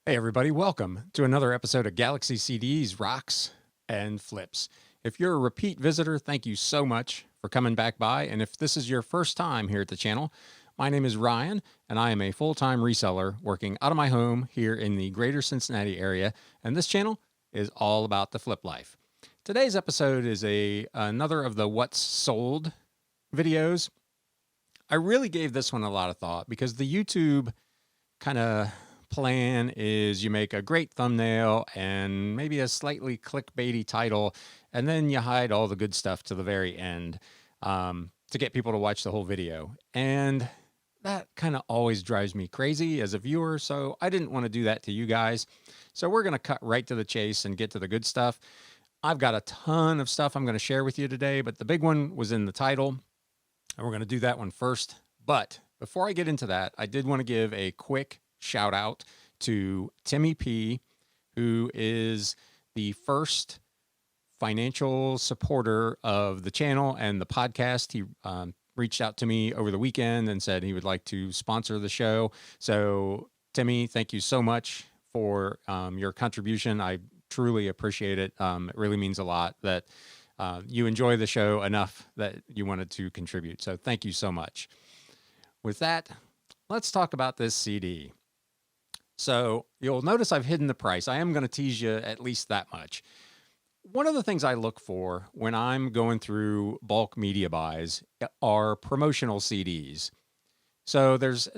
Hey, everybody, welcome to another episode of Galaxy CDs, Rocks, and Flips. If you're a repeat visitor, thank you so much for coming back by. And if this is your first time here at the channel, my name is Ryan, and I am a full-time reseller working out of my home here in the greater Cincinnati area. And this channel is all about the flip life. Today's episode is another of the What's Sold videos. I really gave this one a lot of thought because the YouTube kind of plan is you make a great thumbnail and maybe a slightly clickbaity title, and then you hide all the good stuff to the very end to get people to watch the whole video. And that kind of always drives me crazy as a viewer, so I didn't want to do that to you guys. So we're going to cut right to the chase and get to the good stuff. I've got a ton of stuff I'm going to share with you today, but the big one was in the title, and we're going to do that one first. But before I get into that, I did want to give a quick shout out to Timmy P, who is the first financial supporter of the channel and the podcast. He reached out to me over the weekend and said he would like to sponsor the show. So Timmy, thank you so much for your contribution. I truly appreciate it. It really means a lot that you enjoy the show enough that you wanted to contribute. So thank you so much. With that, let's talk about this CD. So you'll notice I've hidden the price. I am going to tease you at least that much. One of the things I look for when I'm going through bulk media buys are promotional CDs. So there's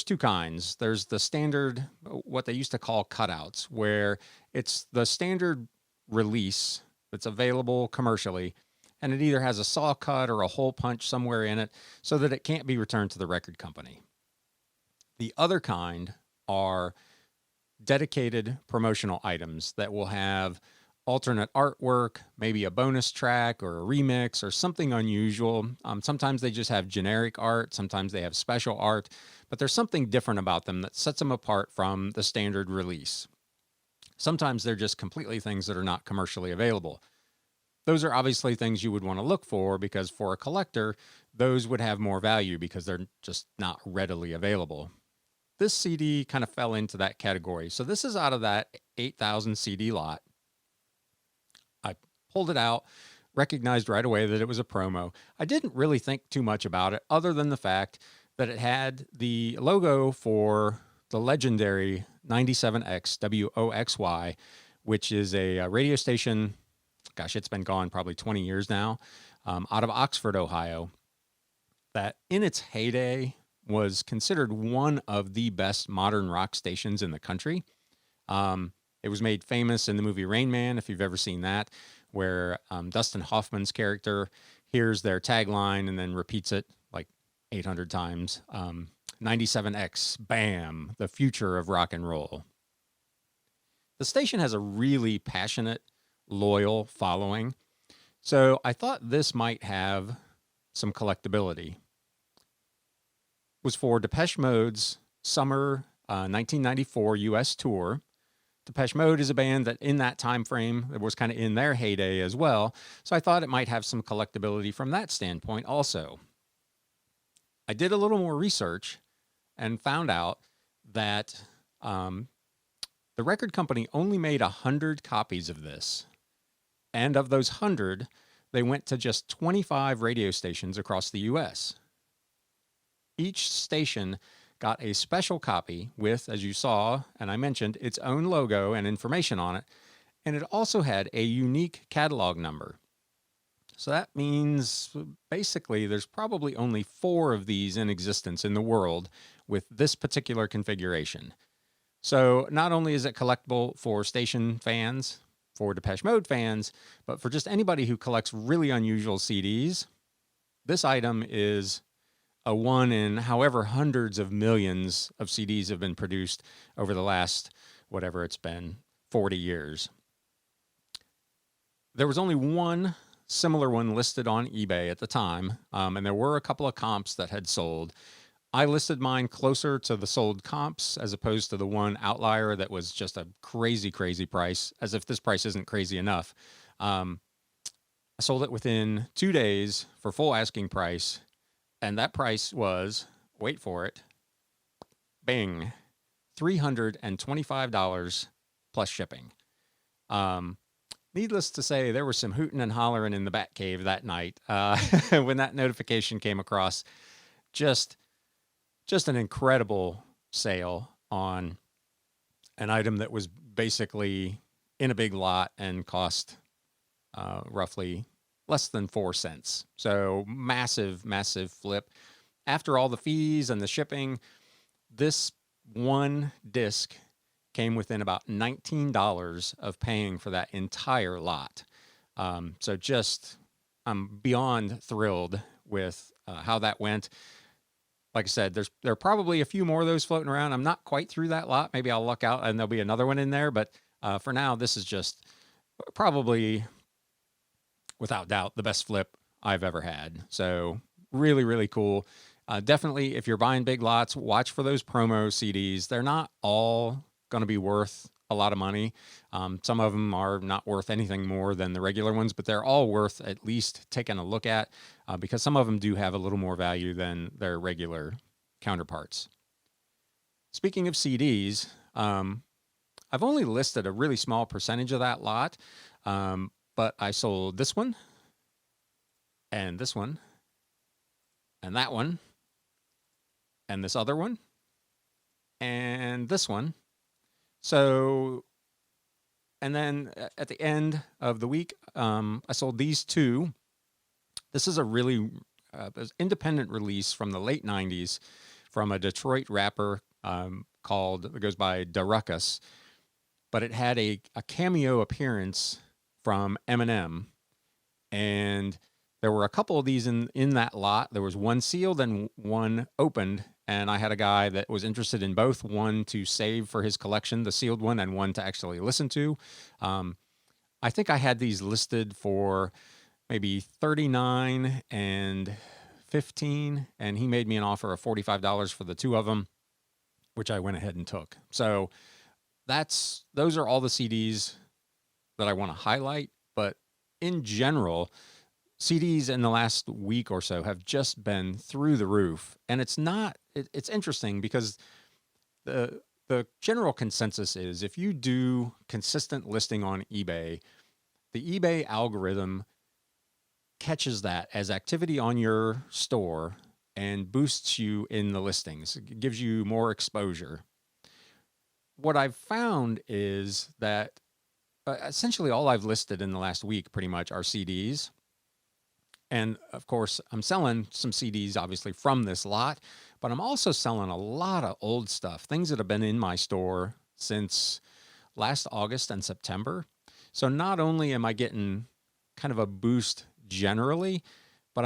two kinds. There's the standard, what they used to call cutouts, where it's the standard release that's available commercially, and it either has a saw cut or a hole punch somewhere in it so that it can't be returned to the record company. The other kind are dedicated promotional items that will have alternate artwork, maybe a bonus track or a remix or something unusual. Sometimes they just have generic art. Sometimes they have special art, but there's something different about them that sets them apart from the standard release. Sometimes they're just completely things that are not commercially available. Those are obviously things you would want to look for because for a collector, those would have more value because they're just not readily available. This CD kind of fell into that category. So this is out of that 8,000 CD lot. I pulled it out, recognized right away that it was a promo. I didn't really think too much about it other than the fact that it had the logo for the legendary 97X WOXY, which is a radio station. Gosh, it's been gone probably 20 years now, out of Oxford, Ohio, that in its heyday was considered one of the best modern rock stations in the country. It was made famous in the movie Rain Man, if you've ever seen that, where Dustin Hoffman's character hears their tagline and then repeats it like 800 times. 97X, bam, the future of rock and roll. The station has a really passionate, loyal following, so I thought this might have some collectability. Was for Depeche Mode's summer 1994 U.S. tour. Depeche Mode is a band that in that time frame that was kind of in their heyday as well, so I thought it might have some collectability from that standpoint also. I did a little more research and found out that the record company only made 100 copies of this, and of those 100, they went to just 25 radio stations across the U.S. Each station got a special copy with, as you saw, and I mentioned, its own logo and information on it, and it also had a unique catalog number. So that means basically there's probably only 4 of these in existence in the world with this particular configuration. So not only is it collectible for station fans, for Depeche Mode fans, but for just anybody who collects really unusual CDs, this item is a one in however hundreds of millions of CDs have been produced over the last, whatever it's been, 40 years. There was only one similar one listed on eBay at the time, and there were a couple of comps that had sold. I listed mine closer to the sold comps as opposed to the one outlier that was just a crazy, crazy price, as if this price isn't crazy enough. I sold it within 2 days for full asking price. And that price was, wait for it, bing, $325 plus shipping. Needless to say, there was some hooting and hollering in the Batcave that night when that notification came across. Just an incredible sale on an item that was basically in a big lot and cost roughly less than 4 cents. So massive, massive flip. After all the fees and the shipping, this one disc came within about $19 of paying for that entire lot. So just, I'm beyond thrilled with how that went. Like I said, there are probably a few more of those floating around. I'm not quite through that lot. Maybe I'll luck out and there'll be another one in there. But for now, this is just probably, without doubt, the best flip I've ever had. So really, really cool. Definitely, if you're buying big lots, watch for those promo CDs. They're not all going to be worth a lot of money. Some of them are not worth anything more than the regular ones, but they're all worth at least taking a look at because some of them do have a little more value than their regular counterparts. Speaking of CDs, I've only listed a really small percentage of that lot, but I sold this one and this one and that one and this other one and this one. So, and then at the end of the week, I sold these two. This is a really independent release from the late 90s from a Detroit rapper it goes by Daruckus, but it had a cameo appearance from Eminem. And there were a couple of these in that lot. There was one sealed and one opened. And I had a guy that was interested in both, one to save for his collection, the sealed one, and one to actually listen to. I think I had these listed for maybe $39 and $15, and he made me an offer of $45 for the two of them, which I went ahead and took. So those are all the CDs that I want to highlight. But in general, CDs in the last week or so have just been through the roof. And it's interesting because the general consensus is if you do consistent listing on eBay, the eBay algorithm catches that as activity on your store and boosts you in the listings. It gives you more exposure. What I've found is that essentially all I've listed in the last week pretty much are CDs. And of course, I'm selling some CDs, obviously, from this lot, but I'm also selling a lot of old stuff, things that have been in my store since last August and September. So not only am I getting kind of a boost generally, but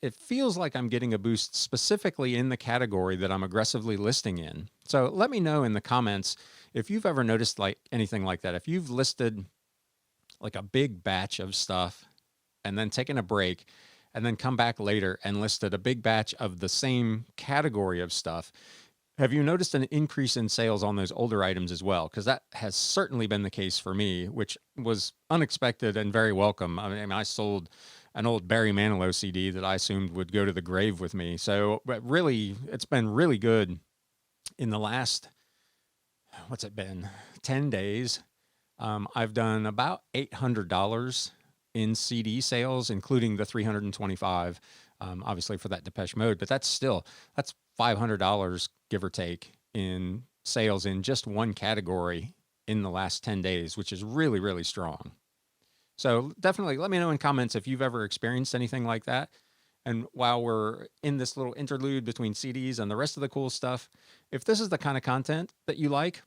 it feels like I'm getting a boost specifically in the category that I'm aggressively listing in. So let me know in the comments if you've ever noticed like anything like that. If you've listed like a big batch of stuff and then taken a break and then come back later and listed a big batch of the same category of stuff, have you noticed an increase in sales on those older items as well? Because that has certainly been the case for me, which was unexpected and very welcome. I mean, I sold an old Barry Manilow CD that I assumed would go to the grave with me. So really, it's been really good in the last, what's it been, 10 days. I've done about $800 in CD sales, including the 325, obviously for that Depeche Mode, but that's $500, give or take, in sales in just one category in the last 10 days, which is really, really strong. So definitely let me know in comments if you've ever experienced anything like that. And while we're in this little interlude between CDs and the rest of the cool stuff, if this is the kind of content that you like,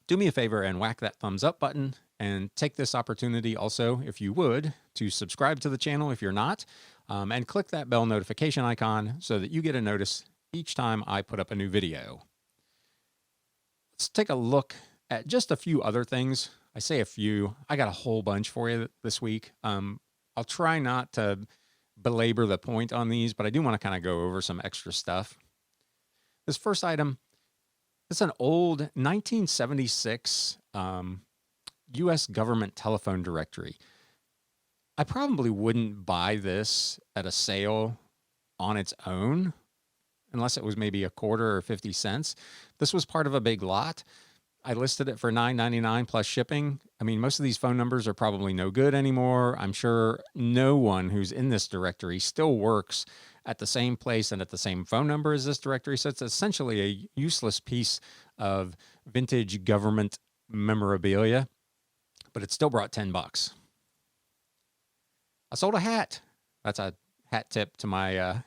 do me a favor and whack that thumbs up button, and take this opportunity also, if you would, to subscribe to the channel if you're not, and click that bell notification icon so that you get a notice each time I put up a new video. Let's take a look at just a few other things. I say a few. I got a whole bunch for you this week. I'll try not to belabor the point on these, but I do want to kind of go over some extra stuff. This first item, it's an old 1976 U.S. government telephone directory. I probably wouldn't buy this at a sale on its own. unless it was maybe a quarter or 50 cents. This was part of a big lot. I listed it for $9.99 plus shipping. I mean, most of these phone numbers are probably no good anymore. I'm sure no one who's in this directory still works at the same place and at the same phone number as this directory. So it's essentially a useless piece of vintage government memorabilia, but it still brought $10. I sold a hat. That's a hat tip to my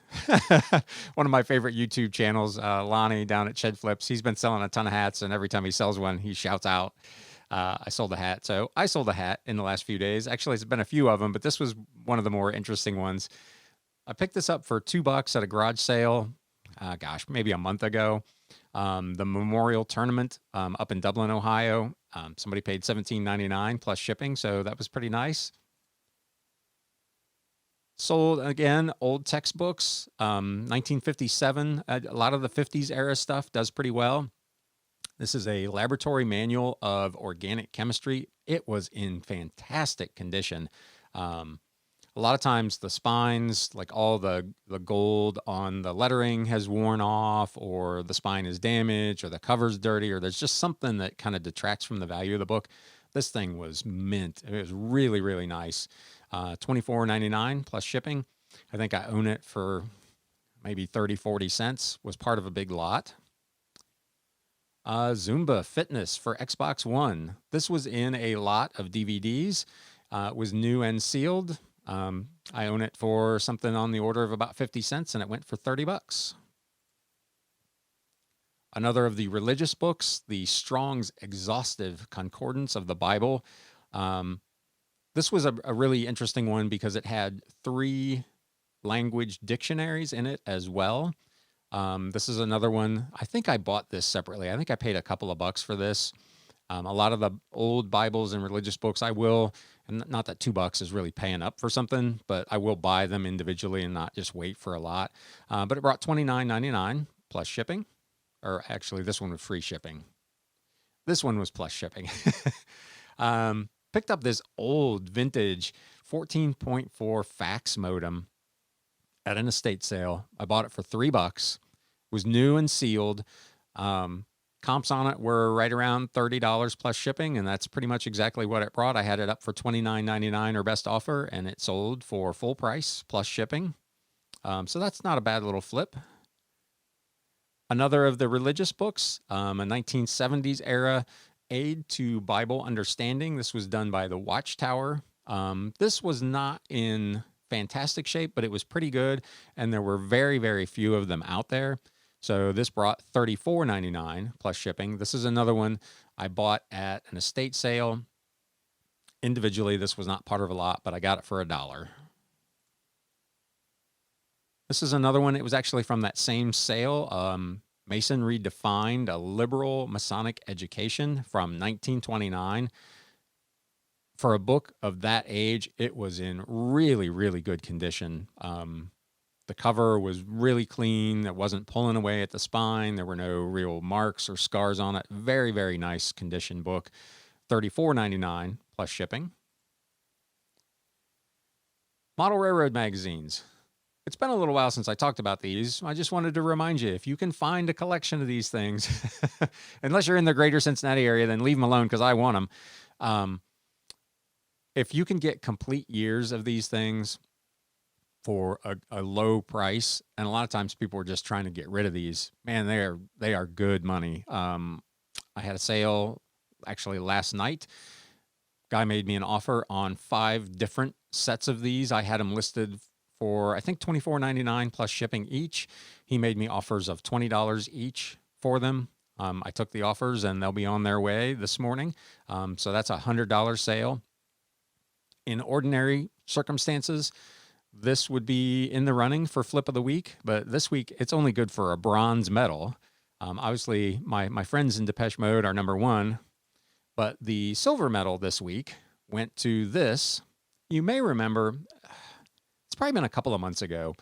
one of my favorite YouTube channels, Lonnie down at Shed Flips. He's been selling a ton of hats, and every time he sells one, he shouts out, I sold a hat. So I sold a hat in the last few days. Actually, it's been a few of them, but this was one of the more interesting ones. I picked this up for $2 at a garage sale, maybe a month ago. The Memorial Tournament up in Dublin, Ohio. Somebody paid $17.99 plus shipping, so that was pretty nice. Sold, again, old textbooks, 1957. A lot of the 50s era stuff does pretty well. This is a laboratory manual of organic chemistry. It was in fantastic condition. A lot of times the spines, like all the gold on the lettering has worn off, or the spine is damaged, or the cover's dirty, or there's just something that kind of detracts from the value of the book. This thing was mint. It was really, really nice. $24.99 plus shipping. I think I own it for maybe 30, 40 cents. Was part of a big lot. Zumba Fitness for Xbox One. This was in a lot of DVDs. It was new and sealed. I own it for something on the order of about 50 cents, and it went for $30. Another of the religious books, the Strong's Exhaustive Concordance of the Bible. This was a really interesting one because it had 3 language dictionaries in it as well. This is another one. I think I bought this separately. I think I paid a couple of bucks for this. A lot of the old Bibles and religious books, I will, and not that $2 is really paying up for something, but I will buy them individually and not just wait for a lot. But it brought $29.99 plus shipping. Or actually, this one was free shipping. This one was plus shipping. Picked up this old vintage 14.4 fax modem at an estate sale. I bought it for $3. It was new and sealed. Comps on it were right around $30 plus shipping, and that's pretty much exactly what it brought. I had it up for $29.99 or best offer, and it sold for full price plus shipping. So that's not a bad little flip. Another of the religious books, a 1970s era Aid to Bible Understanding. This was done by the Watchtower. This was not in fantastic shape, but it was pretty good, and there were very, very few of them out there. So this brought $34.99 plus shipping. This is another one I bought at an estate sale. Individually, this was not part of a lot, but I got it for $1. This is another one. It was actually from that same sale. Masonry Defined, a Liberal Masonic Education from 1929. For a book of that age, it was in really, really good condition. The cover was really clean. It wasn't pulling away at the spine. There were no real marks or scars on it. Very, very nice condition book. $34.99 plus shipping. Model Railroad magazines. It's been a little while since I talked about these. I just wanted to remind you, if you can find a collection of these things, unless you're in the greater Cincinnati area, then leave them alone because I want them. If you can get complete years of these things for a low price, and a lot of times people are just trying to get rid of these, man, they are good money. I had a sale actually last night. Guy made me an offer on 5 different sets of these. I had them listed for, I think, $24.99 plus shipping each. He made me offers of $20 each for them. I took the offers, and they'll be on their way this morning. So that's a $100 sale. In ordinary circumstances, this would be in the running for flip of the week, but this week it's only good for a bronze medal. Obviously, my friends in Depeche Mode are number 1, but the silver medal this week went to this. You may remember, it's probably been a couple of months ago,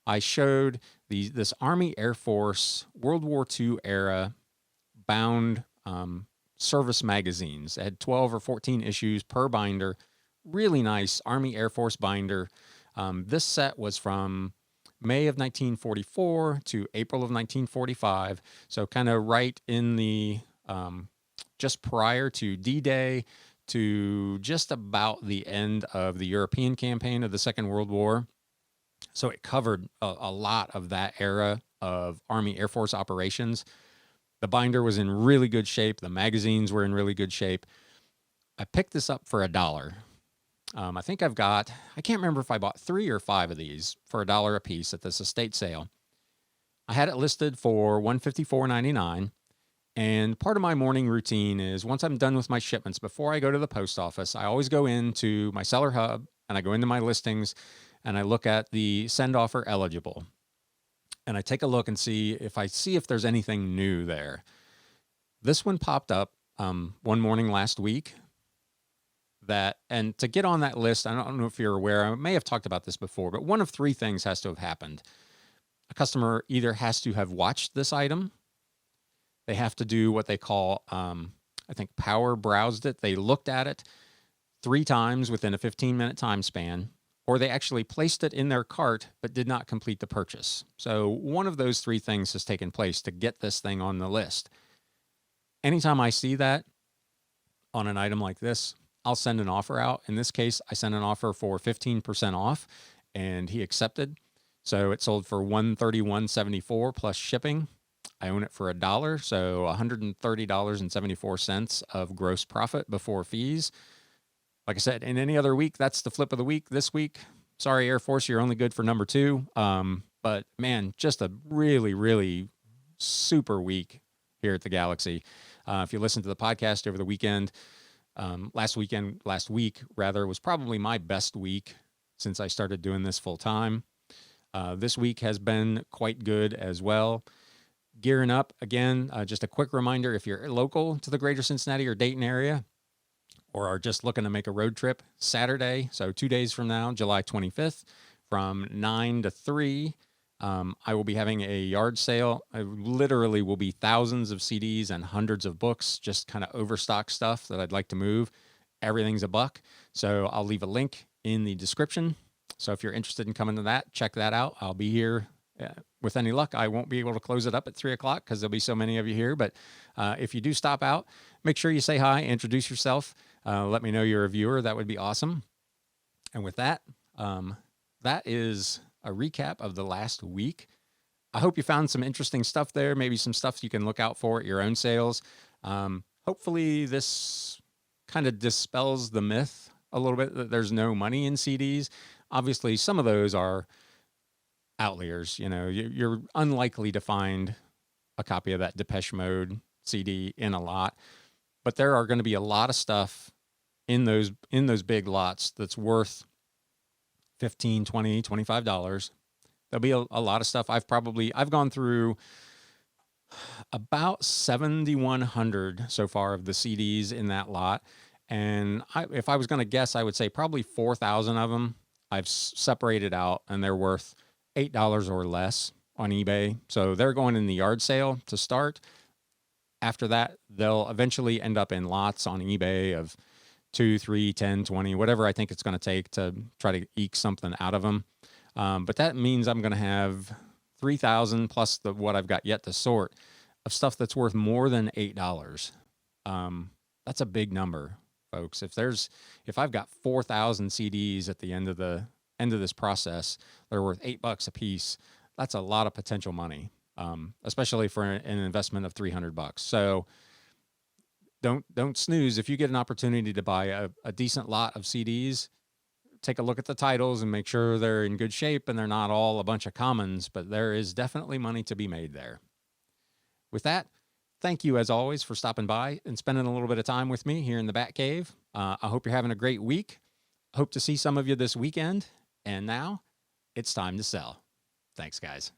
I showed this Army Air Force World War II era bound service magazines. It had 12 or 14 issues per binder. Really nice Army Air Force binder. This set was from May of 1944 to April of 1945. So kind of right in the, just prior to D-Day to just about the end of the European campaign of the Second World War. So it covered a lot of that era of Army Air Force operations. The binder was in really good shape. The magazines were in really good shape. I picked this up for $1. I think I can't remember if I bought 3 or 5 of these for $1 a piece at this estate sale. I had it listed for $154.99. And part of my morning routine is once I'm done with my shipments, before I go to the post office, I always go into my seller hub and I go into my listings and I look at the send offer eligible. And I take a look and see if there's anything new there. This one popped up one morning last week. And to get on that list, I don't know if you're aware, I may have talked about this before, but one of 3 things has to have happened. A customer either has to have watched this item, they have to do what they call, I think, power browsed it. They looked at it 3 times within a 15-minute time span, or they actually placed it in their cart but did not complete the purchase. So one of those 3 things has taken place to get this thing on the list. Anytime I see that on an item like this, I'll send an offer out. In this case, I sent an offer for 15% off, and he accepted. So it sold for $131.74 plus shipping. I own it for $1, so $130.74 of gross profit before fees. Like I said, in any other week, that's the flip of the week. This week, sorry, Air Force, you're only good for number 2. But man, just a really, really super week here at the Galaxy. If you listen to the podcast over the weekend, last week was probably my best week since I started doing this full time. This week has been quite good as well. Gearing up again, just a quick reminder, if you're local to the greater Cincinnati or Dayton area, or are just looking to make a road trip, Saturday, so 2 days from now, July 25th, from 9 to 3, I will be having a yard sale. I literally will be thousands of CDs and hundreds of books, just kind of overstock stuff that I'd like to move. Everything's $1. So I'll leave a link in the description. So if you're interested in coming to that, check that out. I'll be here. With any luck, I won't be able to close it up at 3 o'clock because there'll be so many of you here. But if you do stop out, make sure you say hi, introduce yourself. Let me know you're a viewer. That would be awesome. And with that, that is a recap of the last week. I hope you found some interesting stuff there, maybe some stuff you can look out for at your own sales. Hopefully this kind of dispels the myth a little bit that there's no money in CDs. Obviously, some of those are outliers. You know, you're unlikely to find a copy of that Depeche Mode CD in a lot, but there are going to be a lot of stuff in those big lots that's worth $15, $20, $25. There'll be a lot of stuff. I've gone through about 7,100 so far of the CDs in that lot. And if I was going to guess, I would say probably 4,000 of them I've separated out, and they're worth $8 or less on eBay. So they're going in the yard sale to start. After that, they'll eventually end up in lots on eBay of 2, 3, 10, 20, whatever I think it's going to take to try to eke something out of them. But that means I'm going to have 3,000 plus what I've got yet to sort of stuff that's worth more than $8. That's a big number, folks. If I've got 4,000 CDs at the end of this process, they're worth $8 a piece. That's a lot of potential money, especially for an investment of $300. So don't snooze. If you get an opportunity to buy a decent lot of CDs, take a look at the titles and make sure they're in good shape and they're not all a bunch of commons, but there is definitely money to be made there. With that, thank you as always for stopping by and spending a little bit of time with me here in the Bat Cave. I hope you're having a great week. Hope to see some of you this weekend. And now it's time to sell. Thanks, guys.